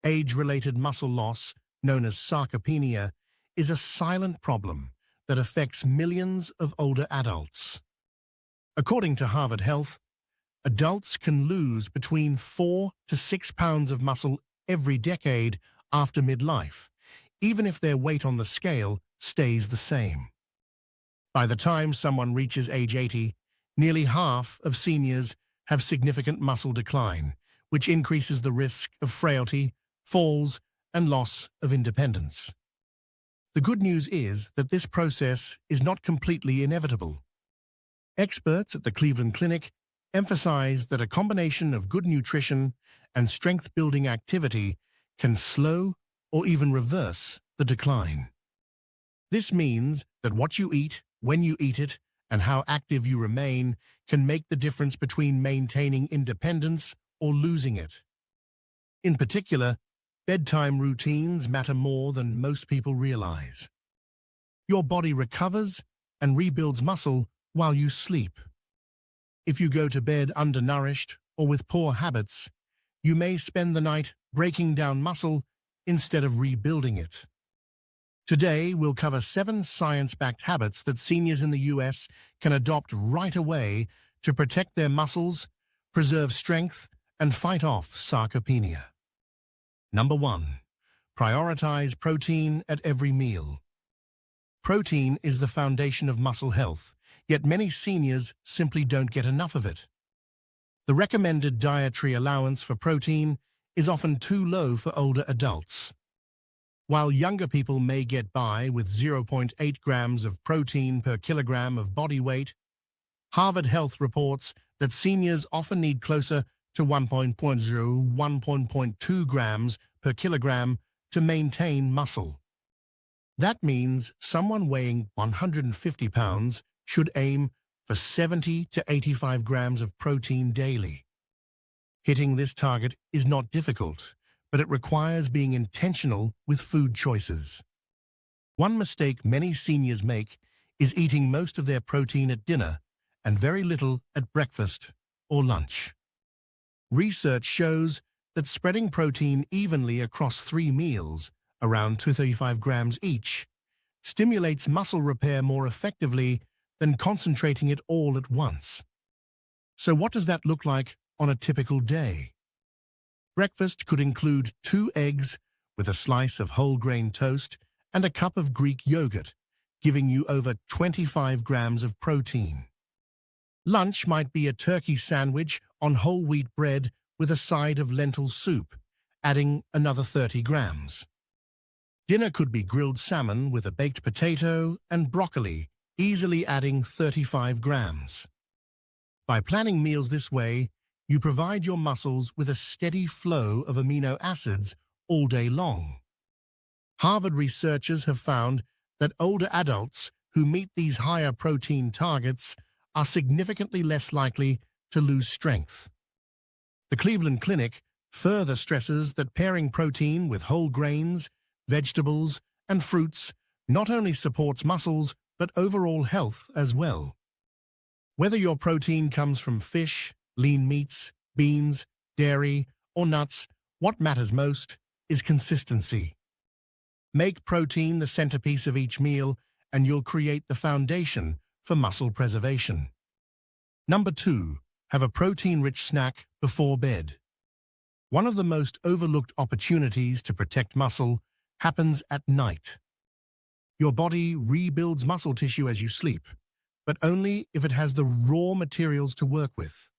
Age-related muscle loss, known as sarcopenia, is a silent problem that affects millions of older adults. According to Harvard Health, adults can lose between 4 to 6 pounds of muscle every decade after midlife, even if their weight on the scale stays the same. By the time someone reaches age 80, nearly half of seniors have significant muscle decline, which increases the risk of frailty, falls, and loss of independence. The good news is that this process is not completely inevitable. Experts at the Cleveland Clinic emphasize that a combination of good nutrition and strength-building activity can slow or even reverse the decline. This means that what you eat, when you eat it, and how active you remain can make the difference between maintaining independence or losing it. In particular, bedtime routines matter more than most people realize. Your body recovers and rebuilds muscle while you sleep. If you go to bed undernourished or with poor habits, you may spend the night breaking down muscle instead of rebuilding it. Today, we'll cover 7 science-backed habits that seniors in the US can adopt right away to protect their muscles, preserve strength, and fight off sarcopenia. Number 1. Prioritize protein at every meal. Protein is the foundation of muscle health, yet many seniors simply don't get enough of it. The recommended dietary allowance for protein is often too low for older adults. While younger people may get by with 0.8 grams of protein per kilogram of body weight, Harvard Health reports that seniors often need closer to 1.2 grams per kilogram to maintain muscle. That means someone weighing 150 pounds should aim for 70 to 85 grams of protein daily. Hitting this target is not difficult, but it requires being intentional with food choices. One mistake many seniors make is eating most of their protein at dinner and very little at breakfast or lunch. Research shows that spreading protein evenly across 3 meals, around 235 grams each, stimulates muscle repair more effectively than concentrating it all at once. So what does that look like on a typical day? Breakfast could include 2 eggs with a slice of whole grain toast and a cup of Greek yogurt, giving you over 25 grams of protein. Lunch might be a turkey sandwich on whole wheat bread with a side of lentil soup, adding another 30 grams. Dinner could be grilled salmon with a baked potato and broccoli, easily adding 35 grams. By planning meals this way, you provide your muscles with a steady flow of amino acids all day long. Harvard researchers have found that older adults who meet these higher protein targets are significantly less likely to lose strength. The Cleveland Clinic further stresses that pairing protein with whole grains, vegetables, and fruits not only supports muscles but overall health as well. Whether your protein comes from fish, lean meats, beans, dairy, or nuts, what matters most is consistency. Make protein the centerpiece of each meal, and you'll create the foundation for muscle preservation. Number 2, have a protein-rich snack before bed. One of the most overlooked opportunities to protect muscle happens at night. Your body rebuilds muscle tissue as you sleep, but only if it has the raw materials to work with.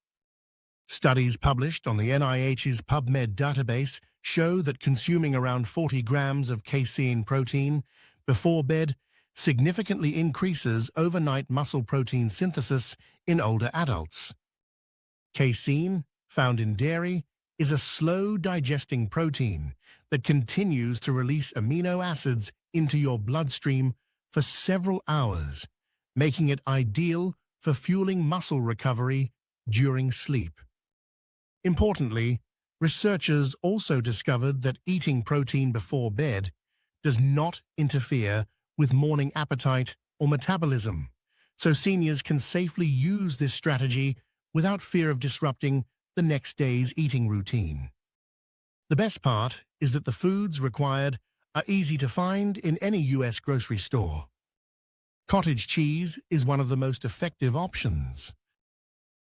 Studies published on the NIH's PubMed database show that consuming around 40 grams of casein protein before bed significantly increases overnight muscle protein synthesis in older adults. Casein, found in dairy, is a slow-digesting protein that continues to release amino acids into your bloodstream for several hours, making it ideal for fueling muscle recovery during sleep. Importantly, researchers also discovered that eating protein before bed does not interfere with morning appetite or metabolism, so seniors can safely use this strategy without fear of disrupting the next day's eating routine. The best part is that the foods required are easy to find in any US grocery store. Cottage cheese is one of the most effective options.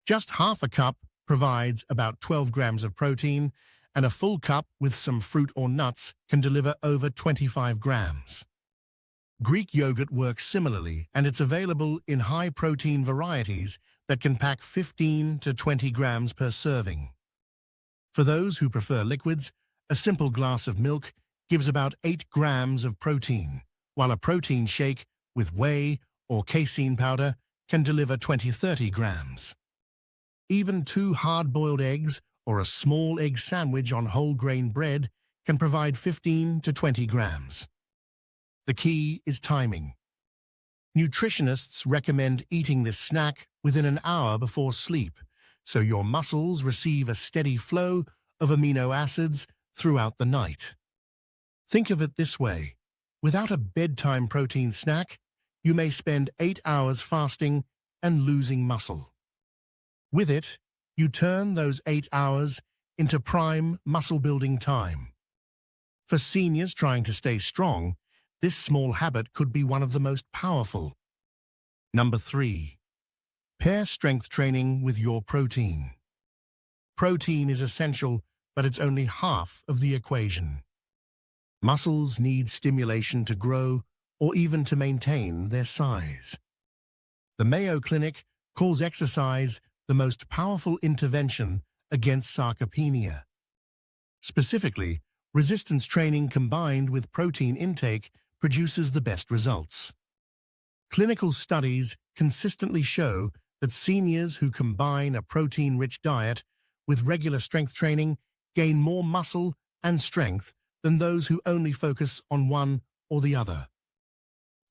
Just half a cup provides about 12 grams of protein, and a full cup with some fruit or nuts can deliver over 25 grams. Greek yogurt works similarly, and it's available in high-protein varieties that can pack 15 to 20 grams per serving. For those who prefer liquids, a simple glass of milk gives about 8 grams of protein, while a protein shake with whey or casein powder can deliver 20-30 grams. Even 2 hard-boiled eggs or a small egg sandwich on whole-grain bread can provide 15 to 20 grams. The key is timing. Nutritionists recommend eating this snack within an hour before sleep, so your muscles receive a steady flow of amino acids throughout the night. Think of it this way: without a bedtime protein snack, you may spend 8 hours fasting and losing muscle. With it, you turn those 8 hours into prime muscle-building time. For seniors trying to stay strong, this small habit could be one of the most powerful. Number 3. Pair strength training with your protein. Protein is essential, but it's only half of the equation. Muscles need stimulation to grow or even to maintain their size. The Mayo Clinic calls exercise the most powerful intervention against sarcopenia. Specifically, resistance training combined with protein intake produces the best results. Clinical studies consistently show that seniors who combine a protein-rich diet with regular strength training gain more muscle and strength than those who only focus on one or the other.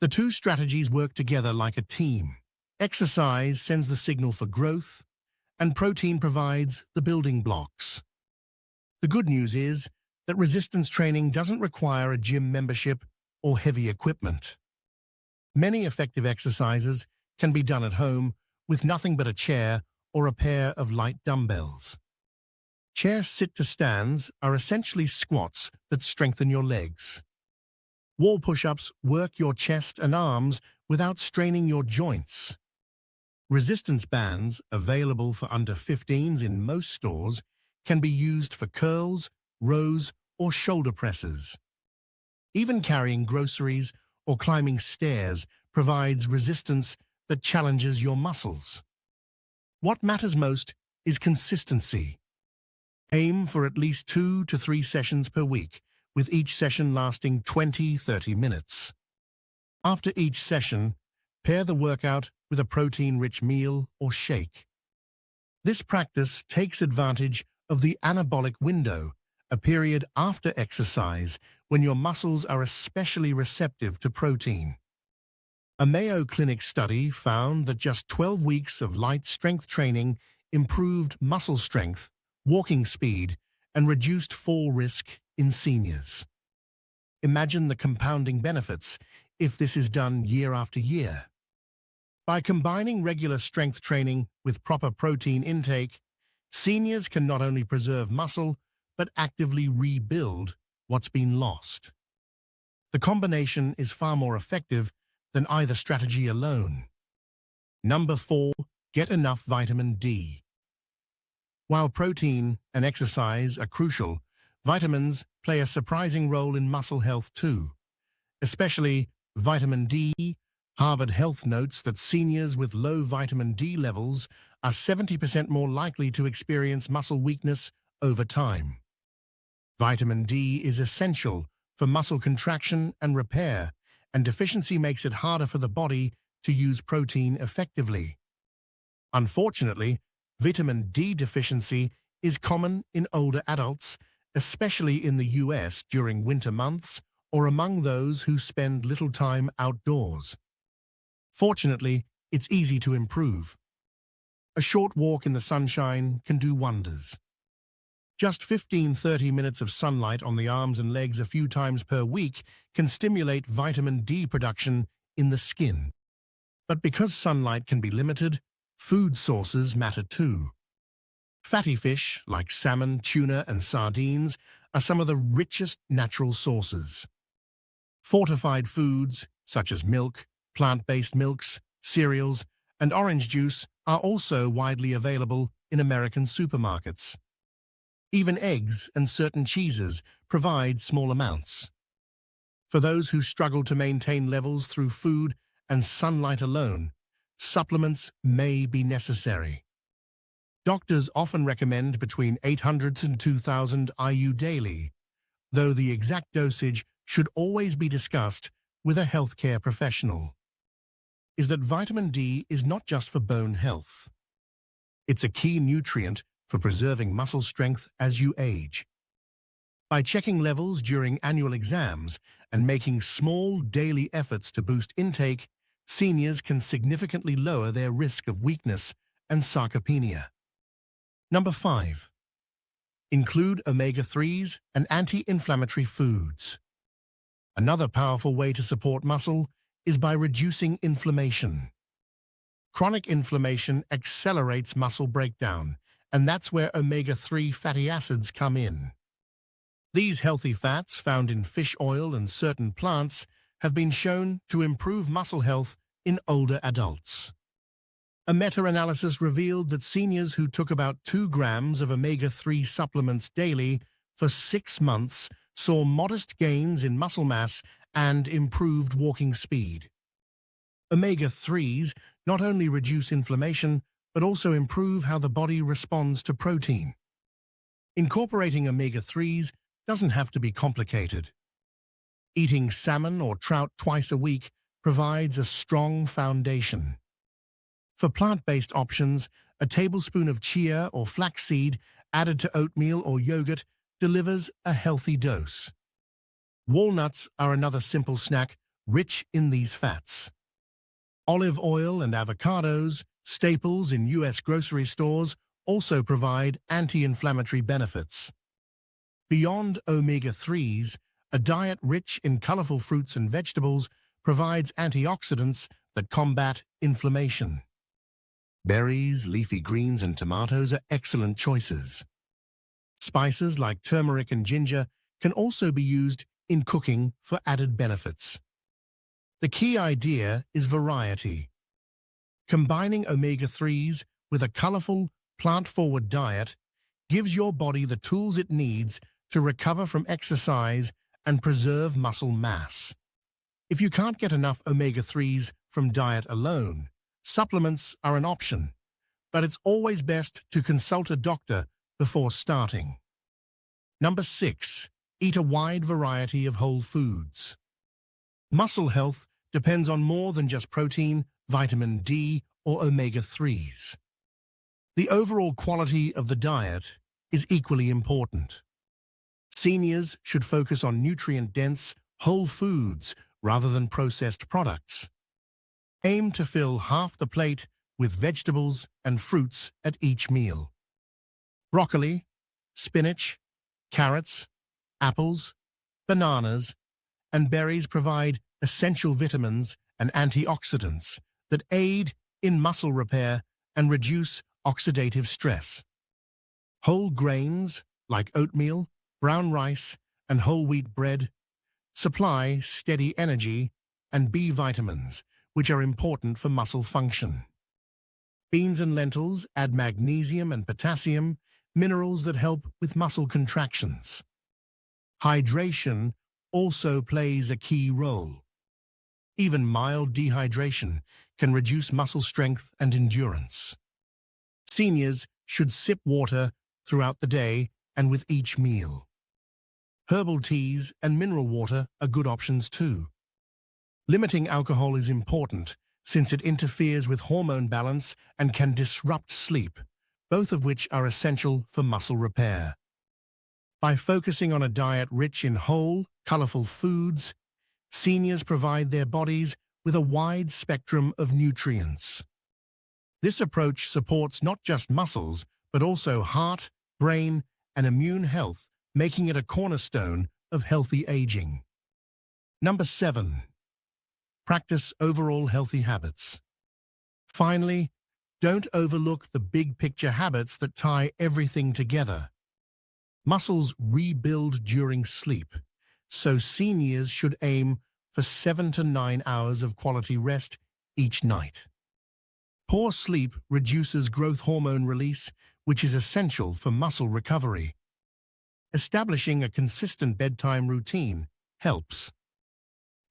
The two strategies work together like a team. Exercise sends the signal for growth, and protein provides the building blocks. The good news is that resistance training doesn't require a gym membership or heavy equipment. Many effective exercises can be done at home with nothing but a chair or a pair of light dumbbells. Chair sit-to-stands are essentially squats that strengthen your legs. Wall push-ups work your chest and arms without straining your joints. Resistance bands, available for under 15s in most stores, can be used for curls, rows, or shoulder presses. Even carrying groceries or climbing stairs provides resistance that challenges your muscles. What matters most is consistency. Aim for at least 2 to 3 sessions per week, with each session lasting 20-30 minutes. After each session, pair the workout with a protein-rich meal or shake. This practice takes advantage of the anabolic window, a period after exercise when your muscles are especially receptive to protein. A Mayo Clinic study found that just 12 weeks of light strength training improved muscle strength, walking speed, and reduced fall risk in seniors. Imagine the compounding benefits if this is done year after year. By combining regular strength training with proper protein intake, seniors can not only preserve muscle, but actively rebuild what's been lost. The combination is far more effective than either strategy alone. Number 4, get enough vitamin D. While protein and exercise are crucial, vitamins play a surprising role in muscle health too. Especially vitamin D. Harvard Health notes that seniors with low vitamin D levels are 70% more likely to experience muscle weakness over time. Vitamin D is essential for muscle contraction and repair, and deficiency makes it harder for the body to use protein effectively. Unfortunately, vitamin D deficiency is common in older adults, especially in the US during winter months or among those who spend little time outdoors. Fortunately, it's easy to improve. A short walk in the sunshine can do wonders. Just 15-30 minutes of sunlight on the arms and legs a few times per week can stimulate vitamin D production in the skin. But because sunlight can be limited, food sources matter too. Fatty fish, like salmon, tuna, and sardines, are some of the richest natural sources. Fortified foods, such as milk, plant-based milks, cereals, and orange juice are also widely available in American supermarkets. Even eggs and certain cheeses provide small amounts. For those who struggle to maintain levels through food and sunlight alone, supplements may be necessary. Doctors often recommend between 800 and 2,000 IU daily, though the exact dosage should always be discussed with a healthcare professional. Is that vitamin D is not just for bone health. It's a key nutrient for preserving muscle strength as you age. By checking levels during annual exams and making small daily efforts to boost intake, seniors can significantly lower their risk of weakness and sarcopenia. Number 5. Include omega-3s and anti-inflammatory foods. Another powerful way to support muscle is by reducing inflammation. Chronic inflammation accelerates muscle breakdown, and that's where omega-3 fatty acids come in. These healthy fats found in fish oil and certain plants have been shown to improve muscle health in older adults. A meta-analysis revealed that seniors who took about 2 grams of omega-3 supplements daily for 6 months saw modest gains in muscle mass and improved walking speed. Omega-3s not only reduce inflammation, but also improve how the body responds to protein. Incorporating omega-3s doesn't have to be complicated. Eating salmon or trout twice a week provides a strong foundation. For plant-based options, a tablespoon of chia or flaxseed added to oatmeal or yogurt delivers a healthy dose. Walnuts are another simple snack rich in these fats. Olive oil and avocados, staples in U.S. grocery stores, also provide anti-inflammatory benefits. Beyond omega-3s, a diet rich in colorful fruits and vegetables provides antioxidants that combat inflammation. Berries, leafy greens, and tomatoes are excellent choices. Spices like turmeric and ginger can also be used in cooking for added benefits. The key idea is variety. Combining omega-3s with a colorful, plant-forward diet gives your body the tools it needs to recover from exercise and preserve muscle mass. If you can't get enough omega-3s from diet alone, supplements are an option, but it's always best to consult a doctor before starting. Number 6. Eat a wide variety of whole foods. Muscle health depends on more than just protein, vitamin D, or omega-3s. The overall quality of the diet is equally important. Seniors should focus on nutrient-dense, whole foods rather than processed products. Aim to fill half the plate with vegetables and fruits at each meal. Broccoli, spinach, carrots, apples, bananas, and berries provide essential vitamins and antioxidants that aid in muscle repair and reduce oxidative stress. Whole grains like oatmeal, brown rice, and whole wheat bread supply steady energy and B vitamins, which are important for muscle function. Beans and lentils add magnesium and potassium, minerals that help with muscle contractions. Hydration also plays a key role. Even mild dehydration can reduce muscle strength and endurance. Seniors should sip water throughout the day and with each meal. Herbal teas and mineral water are good options too. Limiting alcohol is important since it interferes with hormone balance and can disrupt sleep, both of which are essential for muscle repair. By focusing on a diet rich in whole, colorful foods, seniors provide their bodies with a wide spectrum of nutrients. This approach supports not just muscles, but also heart, brain, and immune health, making it a cornerstone of healthy aging. Number 7. Practice overall healthy habits. Finally, don't overlook the big picture habits that tie everything together. Muscles rebuild during sleep, so seniors should aim for 7 to 9 hours of quality rest each night. Poor sleep reduces growth hormone release, which is essential for muscle recovery. Establishing a consistent bedtime routine helps.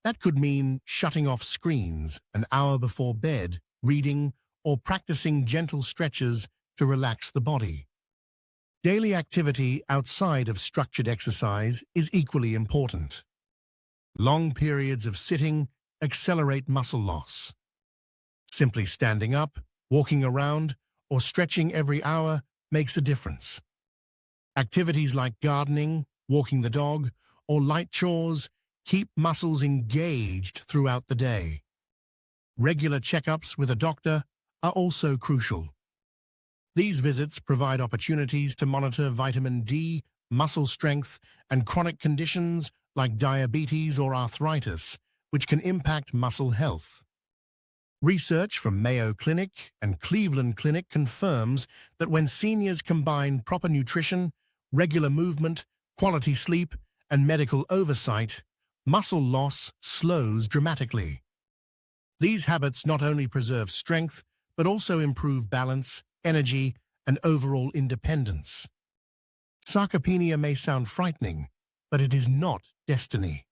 That could mean shutting off screens an hour before bed, reading, or practicing gentle stretches to relax the body. Daily activity outside of structured exercise is equally important. Long periods of sitting accelerate muscle loss. Simply standing up, walking around, or stretching every hour makes a difference. Activities like gardening, walking the dog, or light chores keep muscles engaged throughout the day. Regular checkups with a doctor are also crucial. These visits provide opportunities to monitor vitamin D, muscle strength, and chronic conditions like diabetes or arthritis, which can impact muscle health. Research from Mayo Clinic and Cleveland Clinic confirms that when seniors combine proper nutrition, regular movement, quality sleep, and medical oversight, muscle loss slows dramatically. These habits not only preserve strength, but also improve balance, energy, and overall independence. Sarcopenia may sound frightening, but it is not destiny.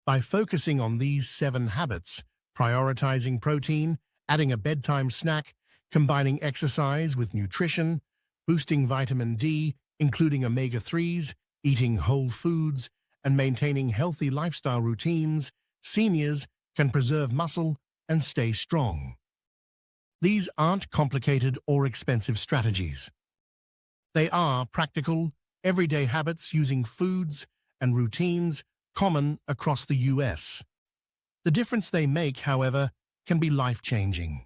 By focusing on these 7 habits, prioritizing protein, adding a bedtime snack, combining exercise with nutrition, boosting vitamin D, including omega-3s, eating whole foods, and maintaining healthy lifestyle routines, seniors can preserve muscle and stay strong. These aren't complicated or expensive strategies. They are practical, everyday habits using foods and routines common across the US. The difference they make, however, can be life-changing.